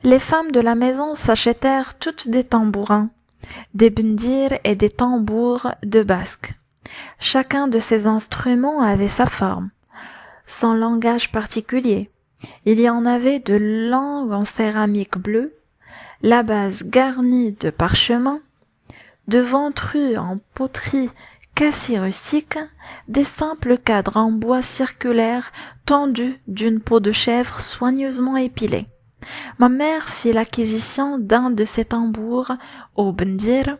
Les femmes de la maison s'achetèrent toutes des tambourins, des bendir et des tambours de basque. Chacun de ces instruments avait sa forme, son langage particulier. Il y en avait de longues en céramique bleue, la base garnie de parchemin, de ventrus en poterie quasi rustique, des simples cadres en bois circulaire tendus d'une peau de chèvre soigneusement épilée. Ma mère fit l'acquisition d'un de ces tambours au bendir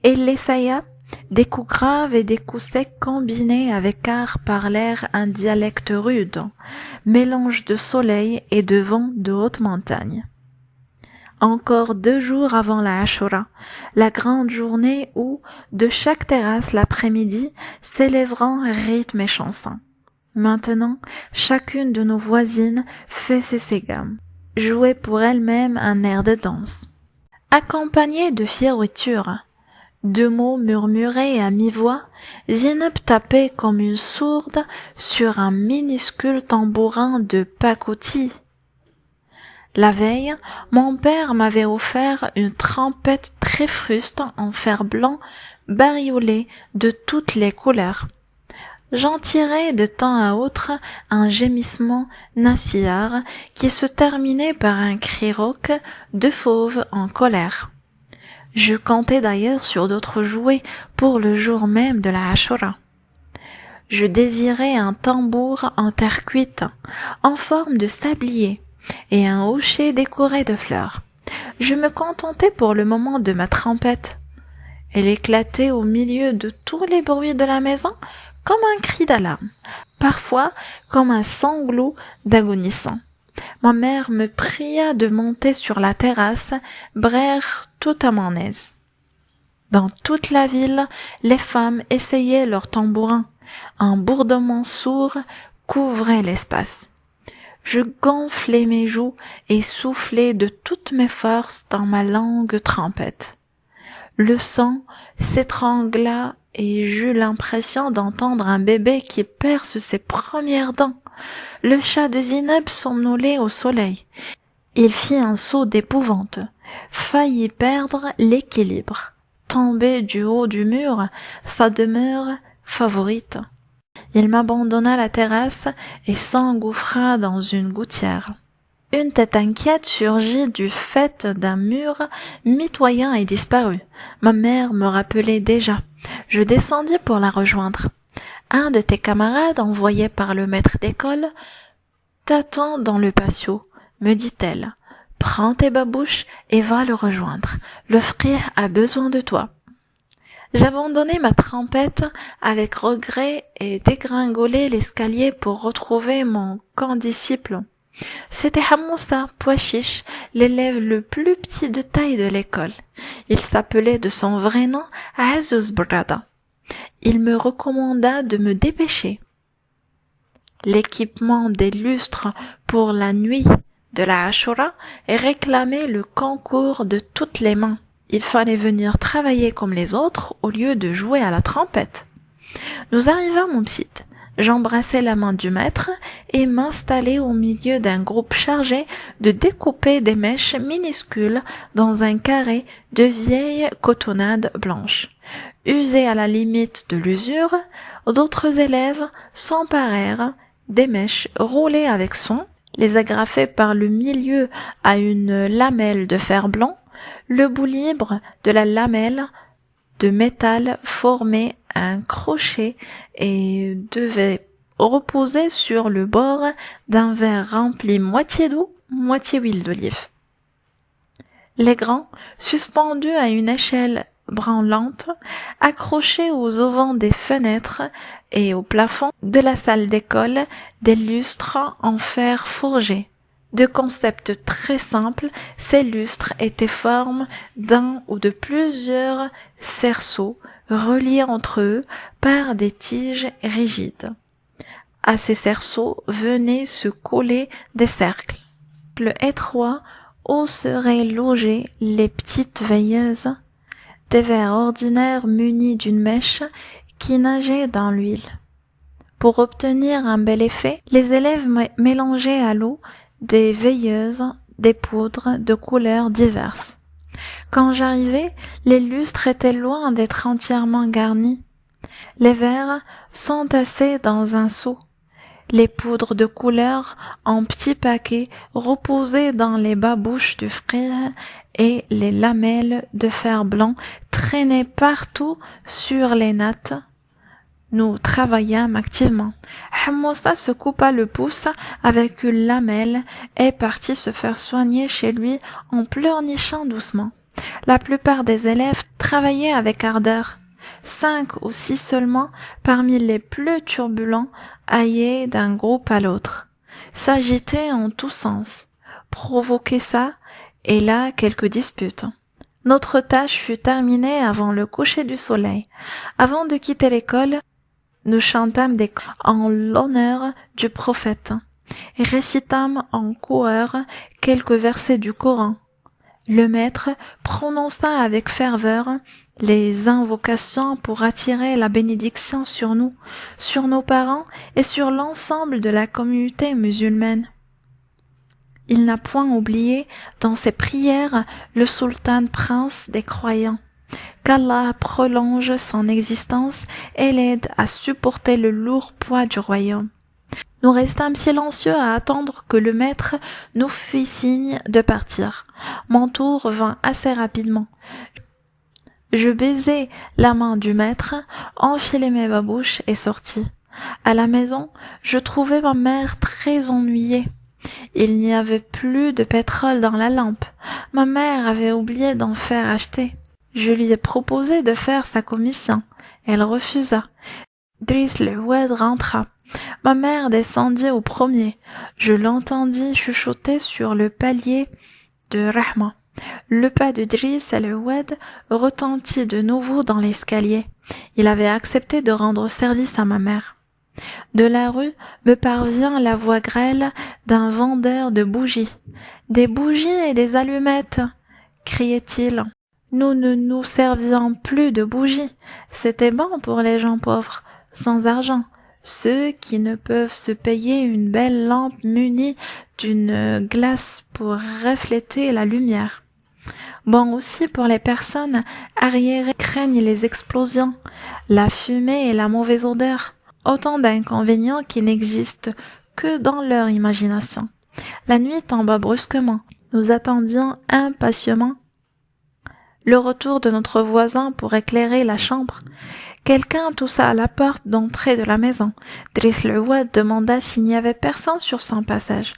et l'essaya, des coups graves et des coups secs combinés avec art parlèrent un dialecte rude, mélange de soleil et de vent de haute montagne. Encore 2 jours avant la Ashura, la grande journée où, de chaque terrasse l'après-midi, s'élèveront rythmes et chansons. Maintenant, chacune de nos voisines faisait ses gammes, jouait pour elle-même un air de danse. Accompagnée de fioritures, 2 mots murmurés à mi-voix, Zineb tapait comme une sourde sur un minuscule tambourin de pacotille. La veille, mon père m'avait offert une trompette très fruste en fer blanc bariolée de toutes les couleurs. J'en tirais de temps à autre un gémissement nassillard qui se terminait par un cri rauque de fauve en colère. Je comptais d'ailleurs sur d'autres jouets pour le jour même de la Ashura. Je désirais un tambour en terre cuite, en forme de sablier, et un hocher décoré de fleurs. Je me contentais pour le moment de ma trompette. Elle éclatait au milieu de tous les bruits de la maison comme un cri d'alarme, parfois comme un sanglot d'agonissant. Ma mère me pria de monter sur la terrasse, brère tout à mon aise. Dans toute la ville, les femmes essayaient leurs tambourins. Un bourdonnement sourd couvrait l'espace. Je gonflais mes joues et soufflais de toutes mes forces dans ma longue trompette. Le sang s'étrangla et j'eus l'impression d'entendre un bébé qui perce ses premières dents. Le chat de Zineb somnolait au soleil. Il fit un saut d'épouvante, faillit perdre l'équilibre, tomber du haut du mur, sa demeure favorite. Il m'abandonna la terrasse et s'engouffra dans une gouttière. Une tête inquiète surgit du faîte d'un mur mitoyen et disparut. Ma mère me rappelait déjà. Je descendis pour la rejoindre. Un de tes camarades envoyé par le maître d'école t'attend dans le patio, me dit-elle. Prends tes babouches et va le rejoindre. Le frère a besoin de toi. J'abandonnai ma trompette avec regret et dégringolai l'escalier pour retrouver mon condisciple. C'était Hamoussa Pouachiche, l'élève le plus petit de taille de l'école. Il s'appelait de son vrai nom Azouz Brada. Il me recommanda de me dépêcher. L'équipement des lustres pour la nuit de la Ashura réclamait le concours de toutes les mains. Il fallait venir travailler comme les autres au lieu de jouer à la trompette. Nous arrivâmes au site. J'embrassai la main du maître et m'installai au milieu d'un groupe chargé de découper des mèches minuscules dans un carré de vieilles cotonnades blanches. Usés à la limite de l'usure, d'autres élèves s'emparèrent des mèches roulées avec soin, les agrafaient par le milieu à une lamelle de fer blanc. Le bout libre de la lamelle de métal formait un crochet et devait reposer sur le bord d'un verre rempli moitié d'eau, moitié huile d'olive. Les grands, suspendus à une échelle branlante, accrochés aux auvents des fenêtres et au plafond de la salle d'école, des lustres en fer forgé. De concept très simple, ces lustres étaient formes d'un ou de plusieurs cerceaux reliés entre eux par des tiges rigides. À ces cerceaux venaient se coller des cercles étroits où seraient logées les petites veilleuses, des vers ordinaires munis d'une mèche qui nageait dans l'huile. Pour obtenir un bel effet, les élèves mélangeaient à l'eau des veilleuses des poudres de couleurs diverses. Quand j'arrivai, les lustres étaient loin d'être entièrement garnis. Les verres s'entassaient dans un seau. Les poudres de couleur en petits paquets reposaient dans les babouches du frire et les lamelles de fer blanc traînaient partout sur les nattes. Nous travaillâmes activement. Hamoussa se coupa le pouce avec une lamelle et partit se faire soigner chez lui en pleurnichant doucement. La plupart des élèves travaillaient avec ardeur. 5 ou 6 seulement, parmi les plus turbulents, aillaient d'un groupe à l'autre, s'agitaient en tous sens, provoquaient ça et là quelques disputes. Notre tâche fut terminée avant le coucher du soleil. Avant de quitter l'école, nous chantâmes des chants en l'honneur du prophète et récitâmes en chœur quelques versets du Coran. Le maître prononça avec ferveur les invocations pour attirer la bénédiction sur nous, sur nos parents et sur l'ensemble de la communauté musulmane. Il n'a point oublié dans ses prières le sultan prince des croyants. Qu'Allah prolonge son existence et l'aide à supporter le lourd poids du royaume. Nous restâmes silencieux à attendre que le maître nous fît signe de partir. Mon tour vint assez rapidement. Je baisai la main du maître, enfilai mes babouches et sortis. À la maison, je trouvai ma mère très ennuyée. Il n'y avait plus de pétrole dans la lampe. Ma mère avait oublié d'en faire acheter. Je lui ai proposé de faire sa commission. Elle refusa. Driss le Oued rentra. Ma mère descendit au premier. Je l'entendis chuchoter sur le palier de Rahma. Le pas de Driss le Oued retentit de nouveau dans l'escalier. Il avait accepté de rendre service à ma mère. De la rue me parvient la voix grêle d'un vendeur de bougies. Des bougies et des allumettes, criait-il. Nous ne nous servions plus de bougies. C'était bon pour les gens pauvres, sans argent. Ceux qui ne peuvent se payer une belle lampe munie d'une glace pour refléter la lumière. Bon aussi pour les personnes arriérées qui craignent les explosions, la fumée et la mauvaise odeur. Autant d'inconvénients qui n'existent que dans leur imagination. La nuit tomba brusquement. Nous attendions impatiemment le retour de notre voisin pour éclairer la chambre. Quelqu'un toussa à la porte d'entrée de la maison. Driss le Oued demanda s'il n'y avait personne sur son passage.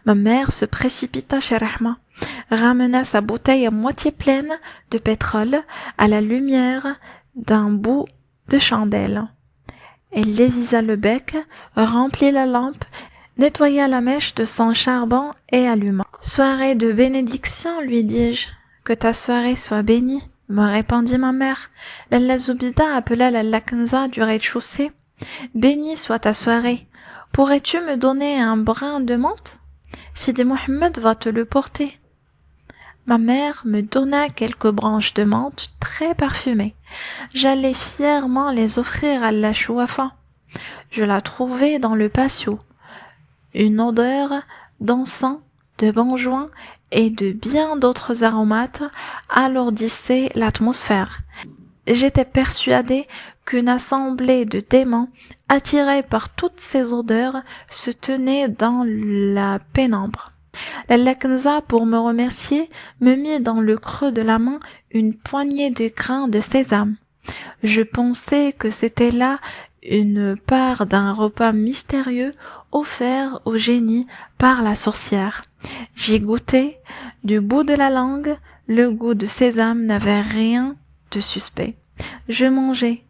Ma mère se précipita chez Rahma, ramena sa bouteille à moitié pleine de pétrole à la lumière d'un bout de chandelle. Elle dévisa le bec, remplit la lampe, nettoya la mèche de son charbon et alluma. « Soirée de bénédiction, lui dis-je. Que ta soirée soit bénie, me répondit ma mère. Lalla Zoubida appela la Lakenza du rez-de-chaussée. Bénie soit ta soirée. Pourrais-tu me donner un brin de menthe? Sidi Mohammed va te le porter. Ma mère me donna quelques branches de menthe très parfumées. J'allais fièrement les offrir à la chouafa. Je la trouvai dans le patio. Une odeur d'encens, de benjoin et de bien d'autres aromates alourdissait l'atmosphère. J'étais persuadée qu'une assemblée de démons, attirés par toutes ces odeurs, se tenait dans la pénombre. La Lakenza, pour me remercier, me mit dans le creux de la main une poignée de grains de sésame. Je pensais que c'était là une part d'un repas mystérieux offert au génie par la sorcière. J'y goûtai, du bout de la langue, le goût de sésame n'avait rien de suspect. Je mangeai,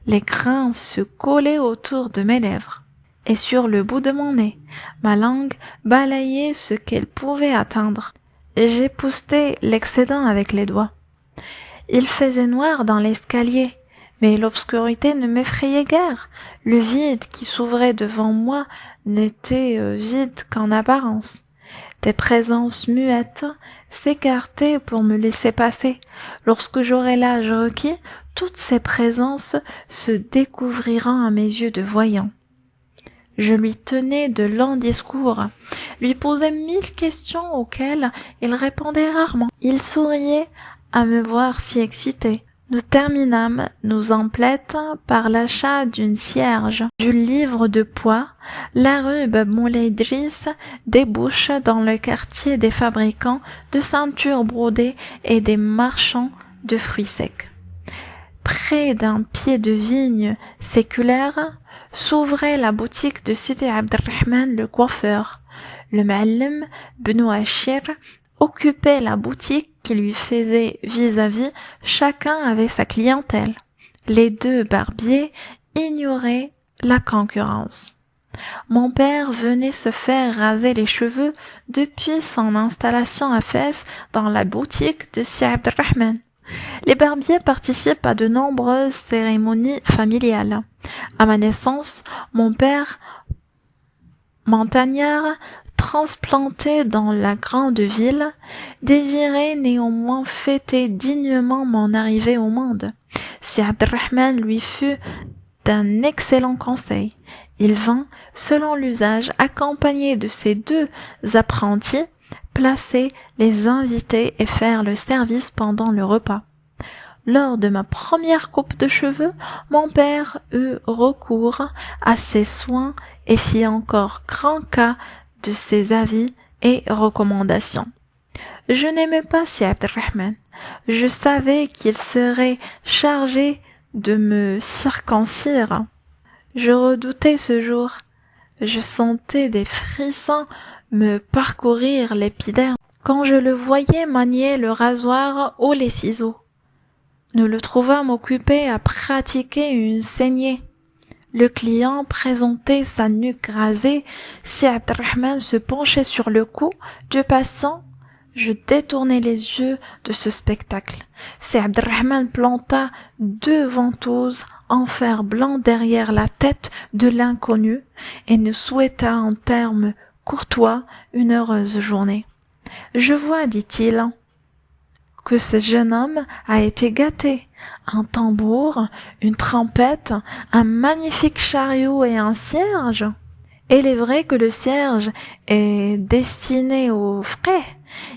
les grains se collaient autour de mes lèvres. Et sur le bout de mon nez, ma langue balayait ce qu'elle pouvait atteindre. J'époussetai l'excédent avec les doigts. Il faisait noir dans l'escalier, mais l'obscurité ne m'effrayait guère. Le vide qui s'ouvrait devant moi n'était vide qu'en apparence. Des présences muettes s'écartaient pour me laisser passer. Lorsque j'aurai l'âge requis, toutes ces présences se découvriront à mes yeux de voyants. Je lui tenais de longs discours, lui posais 1000 questions auxquelles il répondait rarement. Il souriait à me voir si excitée. Nous terminâmes nos emplettes par l'achat d'une cierge, du livre de poids. La rue Bab Moulay Idriss débouche dans le quartier des fabricants de ceintures brodées et des marchands de fruits secs. Près d'un pied de vigne séculaire s'ouvrait la boutique de Sidi Abdelrahman le coiffeur. Le Ma'allim Bnou Achir occupait la boutique qui lui faisait vis-à-vis, chacun avait sa clientèle. Les deux barbiers ignoraient la concurrence. Mon père venait se faire raser les cheveux depuis son installation à Fès dans la boutique de Sidi Abdelrahman. Les barbiers participent à de nombreuses cérémonies familiales. À ma naissance, mon père, montagnard, transplanté dans la grande ville, désirait néanmoins fêter dignement mon arrivée au monde. Si Abdelrahman lui fut d'un excellent conseil. Il vint, selon l'usage, accompagné de ses deux apprentis, placer les invités et faire le service pendant le repas. Lors de ma première coupe de cheveux, mon père eut recours à ses soins et fit encore grand cas de ses avis et recommandations. Je n'aimais pas si Abdelrahman. Je savais qu'il serait chargé de me circoncire. Je redoutais ce jour. Je sentais des frissons me parcourir l'épiderme quand je le voyais manier le rasoir ou les ciseaux. Nous le trouvâmes occupé à pratiquer une saignée. Le client présentait sa nuque rasée. Si Abdelrahman se penchait sur le cou du patient, je détournai les yeux de ce spectacle. Si Abdelrahman planta 2 ventouses en fer blanc derrière la tête de l'inconnu et nous souhaita en termes courtois une heureuse journée. Je vois, dit-il, que ce jeune homme a été gâté. Un tambour, une trompette, un magnifique chariot et un cierge. Et il est vrai que le cierge est destiné aux frais.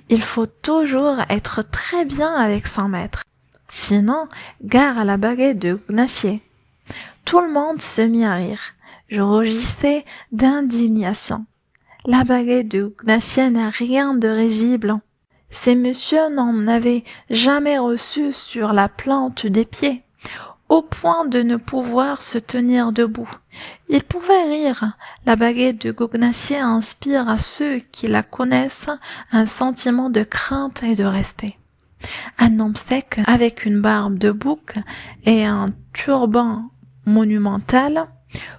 Il faut toujours être très bien avec son maître. Sinon, gare à la baguette de Gnacier. Tout le monde se mit à rire. Je rougissais d'indignation. La baguette de Gnacier n'a rien de risible. Ces messieurs n'en avaient jamais reçu sur la plante des pieds, au point de ne pouvoir se tenir debout. Ils pouvaient rire. La baguette de Gognacier inspire à ceux qui la connaissent un sentiment de crainte et de respect. Un homme sec, avec une barbe de bouc et un turban monumental,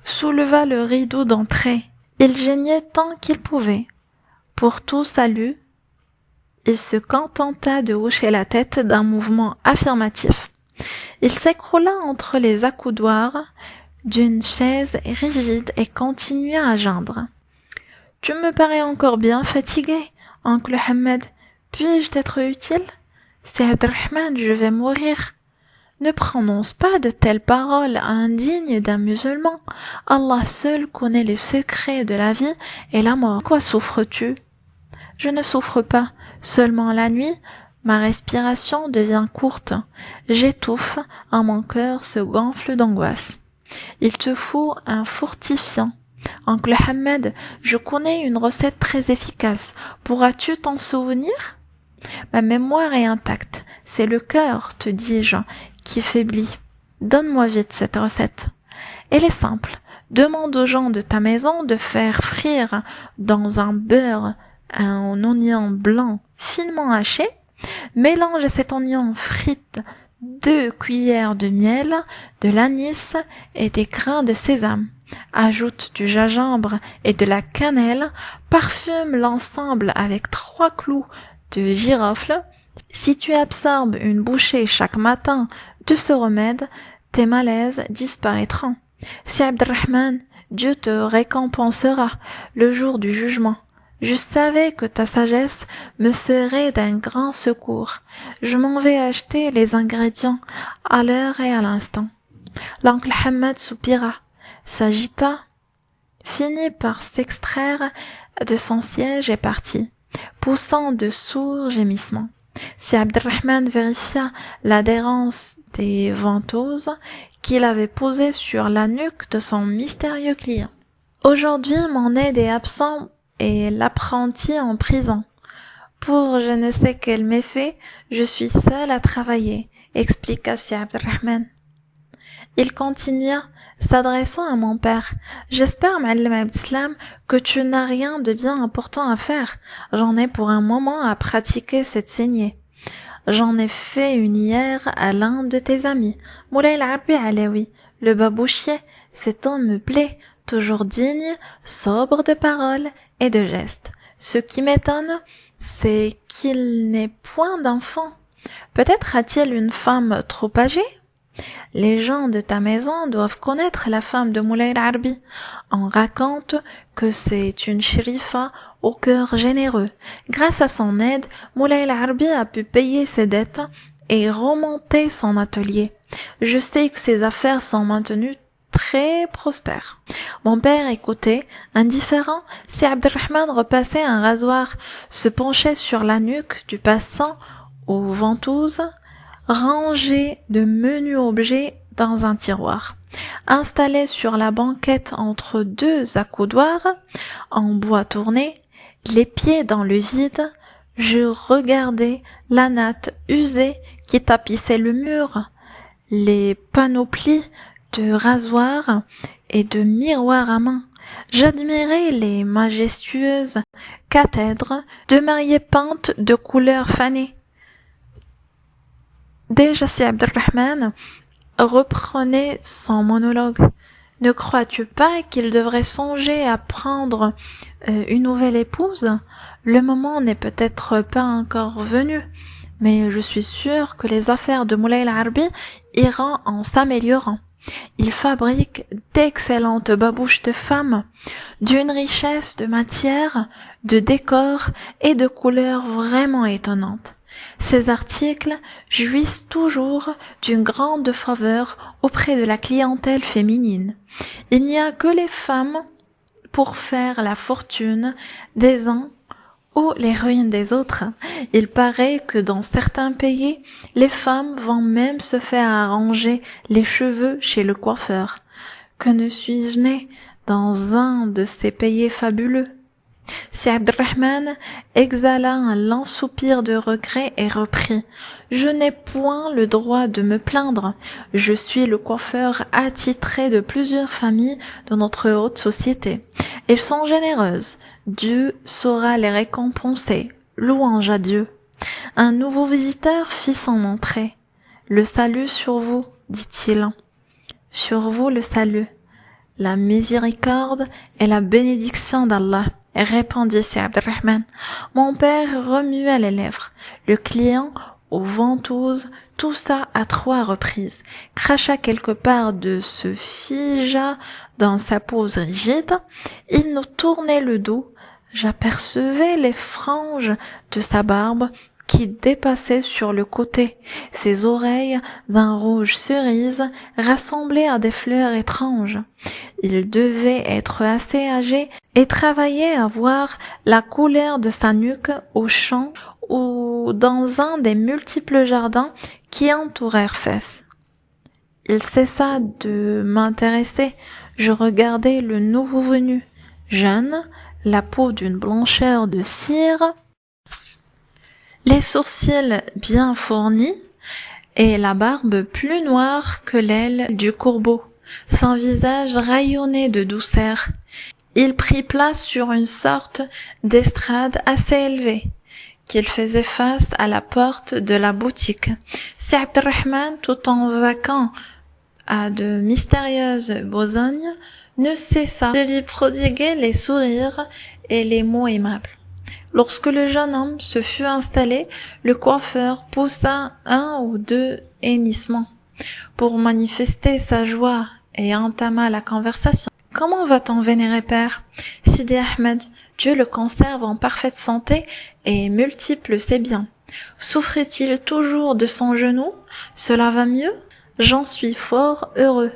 souleva le rideau d'entrée. Il geignait tant qu'il pouvait. Pour tout salut, il se contenta de hocher la tête d'un mouvement affirmatif. Il s'écroula entre les accoudoirs d'une chaise rigide et continua à geindre. « Tu me parais encore bien fatigué, oncle Hamed. Puis-je t'être utile? C'est Abdelrahman, je vais mourir. » Ne prononce pas de telles paroles indignes d'un musulman. Allah seul connaît les secrets de la vie et la mort. Quoi souffres-tu? Je ne souffre pas, seulement la nuit, ma respiration devient courte. J'étouffe, et mon cœur se gonfle d'angoisse. Il te faut un fortifiant. Oncle Hamed, je connais une recette très efficace. Pourras-tu t'en souvenir? Ma mémoire est intacte. C'est le cœur, te dis-je, qui faiblit. Donne-moi vite cette recette. Elle est simple. Demande aux gens de ta maison de faire frire dans un beurre un oignon blanc finement haché. Mélange cet oignon frite 2 cuillères de miel, de l'anis et des grains de sésame. Ajoute du gingembre et de la cannelle. Parfume l'ensemble avec 3 clous de girofle. Si tu absorbes une bouchée chaque matin de ce remède, tes malaises disparaîtront. Si Abdelrahman, Dieu te récompensera le jour du jugement. Je savais que ta sagesse me serait d'un grand secours. Je m'en vais acheter les ingrédients à l'heure et à l'instant. L'oncle Hamed soupira, s'agita, finit par s'extraire de son siège et partit, poussant de sourds gémissements. Si Abdelrahman vérifia l'adhérence des ventouses qu'il avait posées sur la nuque de son mystérieux client. Aujourd'hui, mon aide est absent et l'apprenti en prison. Pour je ne sais quel méfait, je suis seul à travailler, expliqua Si Abdelrahman. Il continua, s'adressant à mon père. J'espère, M'allim Abdeslam, que tu n'as rien de bien important à faire. J'en ai pour un moment à pratiquer cette saignée. J'en ai fait une hier à l'un de tes amis, Moulay Al-Arbi Alaoui, le babouchier. Cet homme me plaît, toujours digne, sobre de paroles et de gestes. Ce qui m'étonne, c'est qu'il n'ait point d'enfant. Peut-être a-t-il une femme trop âgée? Les gens de ta maison doivent connaître la femme de Moulay Al-Arbi. On raconte que c'est une shérifa au cœur généreux. Grâce à son aide, Moulay Al-Arbi a pu payer ses dettes et remonter son atelier. Je sais que ses affaires sont maintenues très prospères. Mon père écoutait, indifférent. Si Abdelrahman repassait un rasoir, se penchait sur la nuque du passant aux ventouses, rangé de menus objets dans un tiroir. Installé sur la banquette entre deux accoudoirs, en bois tourné, les pieds dans le vide, je regardais la natte usée qui tapissait le mur, les panoplies de rasoirs et de miroirs à main. J'admirais les majestueuses cathèdres de mariées peintes de couleurs fanées. Déjà si Abdelrahman reprenait son monologue. Ne crois-tu pas qu'il devrait songer à prendre une nouvelle épouse? Le moment n'est peut-être pas encore venu, mais je suis sûre que les affaires de Moulay Al-Arbi iront en s'améliorant. Il fabrique d'excellentes babouches de femmes, d'une richesse de matière, de décors et de couleurs vraiment étonnantes. Ces articles jouissent toujours d'une grande faveur auprès de la clientèle féminine. Il n'y a que les femmes pour faire la fortune des uns ou les ruines des autres. Il paraît que dans certains pays, les femmes vont même se faire arranger les cheveux chez le coiffeur. Que ne suis-je né dans un de ces pays fabuleux? Si Abdelrahman exhala un lent soupir de regret et reprit. Je n'ai point le droit de me plaindre. Je suis le coiffeur attitré de plusieurs familles de notre haute société. Elles sont généreuses. Dieu saura les récompenser. Louange à Dieu. Un nouveau visiteur fit son entrée. Le salut sur vous, dit-il. Sur vous le salut. La miséricorde et la bénédiction d'Allah, répondit Si Abdelrahman. Mon père remua les lèvres. Le client, aux ventouses, toussa à 3 reprises, cracha quelque part de se figea dans sa pose rigide. Il nous tournait le dos. J'apercevais les franges de sa barbe qui dépassaient sur le côté, ses oreilles d'un rouge cerise rassemblées à des fleurs étranges. Il devait être assez âgé et travailler à voir la couleur de sa nuque au champ ou dans un des multiples jardins qui entourèrent Fès. Il cessa de m'intéresser. Je regardais le nouveau venu, jeune, la peau d'une blancheur de cire, les sourcils bien fournis et la barbe plus noire que l'aile du courbeau. Son visage rayonnait de douceur. Il prit place sur une sorte d'estrade assez élevée, qu'il faisait face à la porte de la boutique. Si Abdelrahman, tout en vaquant à de mystérieuses besognes, ne cessa de lui prodiguer les sourires et les mots aimables. Lorsque le jeune homme se fut installé, le coiffeur poussa 1 ou 2 hennissements pour manifester sa joie et entama la conversation. « Comment va ton vénéré père? Sidi Ahmed, Dieu le conserve en parfaite santé et multiple ses biens. Souffre-t-il toujours de son genou? Cela va mieux? J'en suis fort heureux.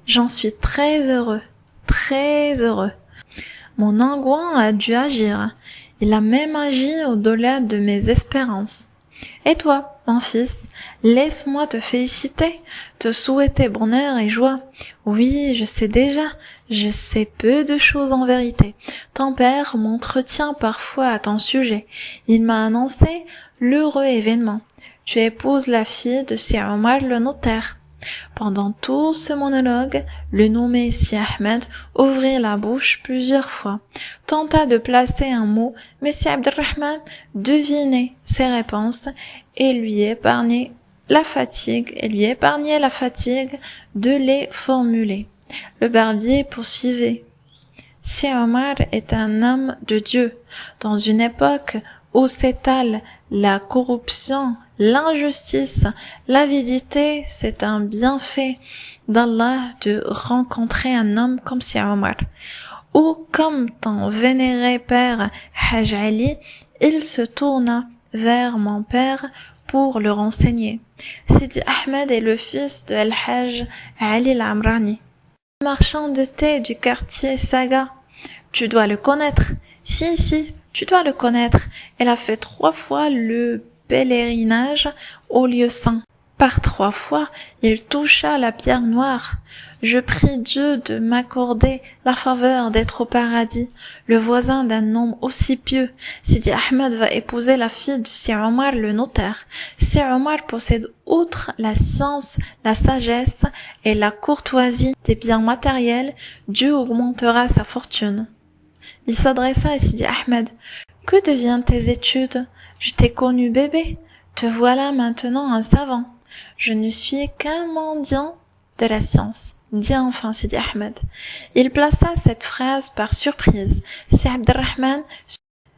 J'en suis très heureux. très heureux. Mon engouement a dû agir. Il a même agi au-delà de mes espérances. Et toi, mon fils, laisse-moi te féliciter, te souhaiter bonheur et joie. Oui, je sais déjà, je sais peu de choses en vérité. Ton père m'entretient parfois à ton sujet. Il m'a annoncé l'heureux événement. Tu épouses la fille de Si Omar le notaire. Pendant tout ce monologue, le nommé Si Ahmed ouvrit la bouche plusieurs fois, tenta de placer un mot, mais Si Abdelrahman devinait ses réponses et lui épargnait la fatigue de les formuler. Le barbier poursuivait. Si Omar est un homme de Dieu, dans une époque où s'étale la corruption, l'injustice, l'avidité, c'est un bienfait d'Allah de rencontrer un homme comme Si Omar. Ou comme ton vénéré père Haj Ali, il se tourna vers mon père pour le renseigner. Sidi Ahmed est le fils de Al-Hajj Ali Al-Amrani, marchand de thé du quartier Saga. Tu dois le connaître. Si, tu dois le connaître. Elle a fait 3 fois le pèlerinage au lieu saint. Par 3 fois, il toucha la pierre noire. Je prie Dieu de m'accorder la faveur d'être au paradis, le voisin d'un homme aussi pieux. Sidi Ahmed va épouser la fille de Si Omar le notaire. Si Omar possède outre la science, la sagesse et la courtoisie des biens matériels, Dieu augmentera sa fortune. Il s'adressa à Sidi Ahmed. Que deviennent tes études? Je t'ai connu bébé. Te voilà maintenant un savant. Je ne suis qu'un mendiant de la science, dit enfin Sidi Ahmed. Il plaça cette phrase par surprise. Si Abdelrahman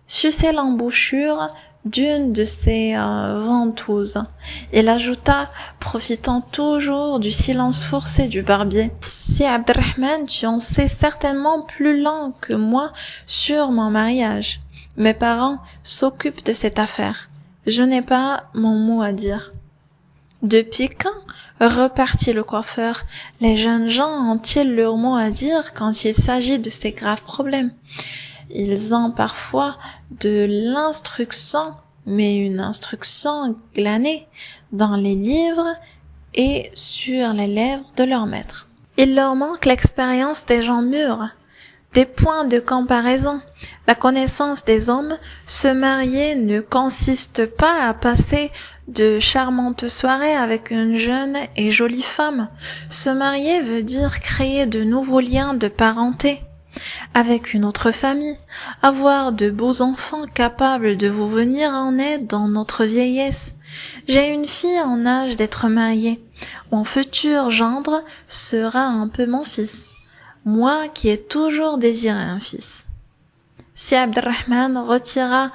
suçait l'embouchure d'une de ses ventouses. Il ajouta, profitant toujours du silence forcé du barbier. Si Abdelrahman, tu en sais certainement plus long que moi sur mon mariage. Mes parents s'occupent de cette affaire. Je n'ai pas mon mot à dire. Depuis quand, repartit le coiffeur, les jeunes gens ont-ils leur mot à dire quand il s'agit de ces graves problèmes? Ils ont parfois de l'instruction, mais une instruction glanée dans les livres et sur les lèvres de leur maître. Il leur manque l'expérience des gens mûrs, des points de comparaison. La connaissance des hommes. Se marier ne consiste pas à passer de charmantes soirées avec une jeune et jolie femme. Se marier veut dire créer de nouveaux liens de parenté avec une autre famille, avoir de beaux enfants capables de vous venir en aide dans notre vieillesse. J'ai une fille en âge d'être mariée. Mon futur gendre sera un peu mon fils. Moi qui ai toujours désiré un fils. Si Abdelrahman retira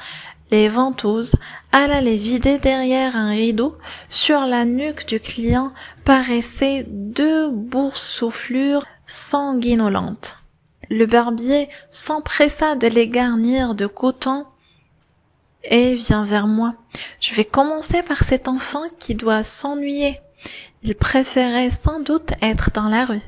les ventouses, alla les vider derrière un rideau. Sur la nuque du client paraissaient 2 boursouflures sanguinolentes. Le barbier s'empressa de les garnir de coton et vient vers moi. Je vais commencer par cet enfant qui doit s'ennuyer. Il préférait sans doute être dans la rue.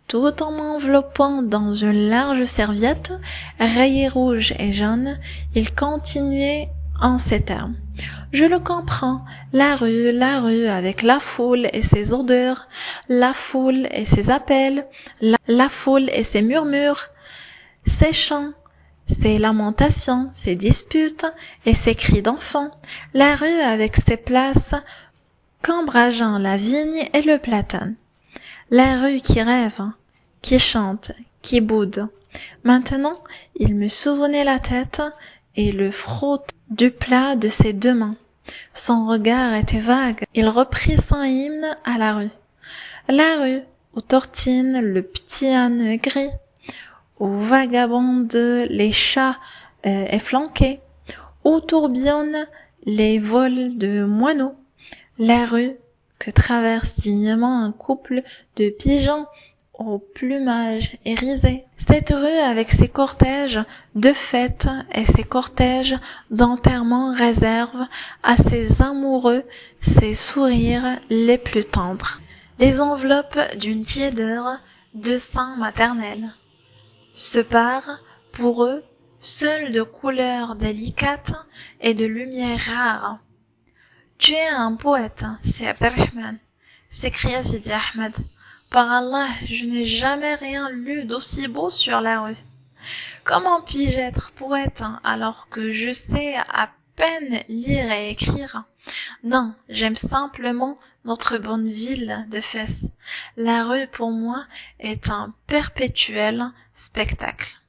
Tout en m'enveloppant dans une large serviette, rayée rouge et jaune, il continuait en ces termes. Je le comprends, la rue, avec la foule et ses odeurs, la foule et ses appels, la foule et ses murmures, ses chants, ses lamentations, ses disputes et ses cris d'enfants, la rue avec ses places qu'embrageant la vigne et le platane, la rue qui rêve, qui chante, qui boude. Maintenant, il me souvenait la tête et le frotte du plat de ses 2 mains. Son regard était vague. Il reprit son hymne à la rue où tortine le petit âne gris, où vagabondent les chats efflanqués, où tourbillonnent les vols de moineaux, la rue que traverse dignement un couple de pigeons au plumage irisé. Cette rue avec ses cortèges de fêtes et ses cortèges d'enterrement réserve à ses amoureux ses sourires les plus tendres, les enveloppes d'une tiédeur de sein maternel. se part, pour eux, seul de couleurs délicates et de lumière rare. Tu es un poète, c'est Abdelrahman, s'écria Sidi Ahmed. Par Allah, je n'ai jamais rien lu d'aussi beau sur la rue. Comment puis-je être poète alors que je sais à peine lire et écrire? Non, j'aime simplement notre bonne ville de Fès. La rue pour moi est un perpétuel spectacle.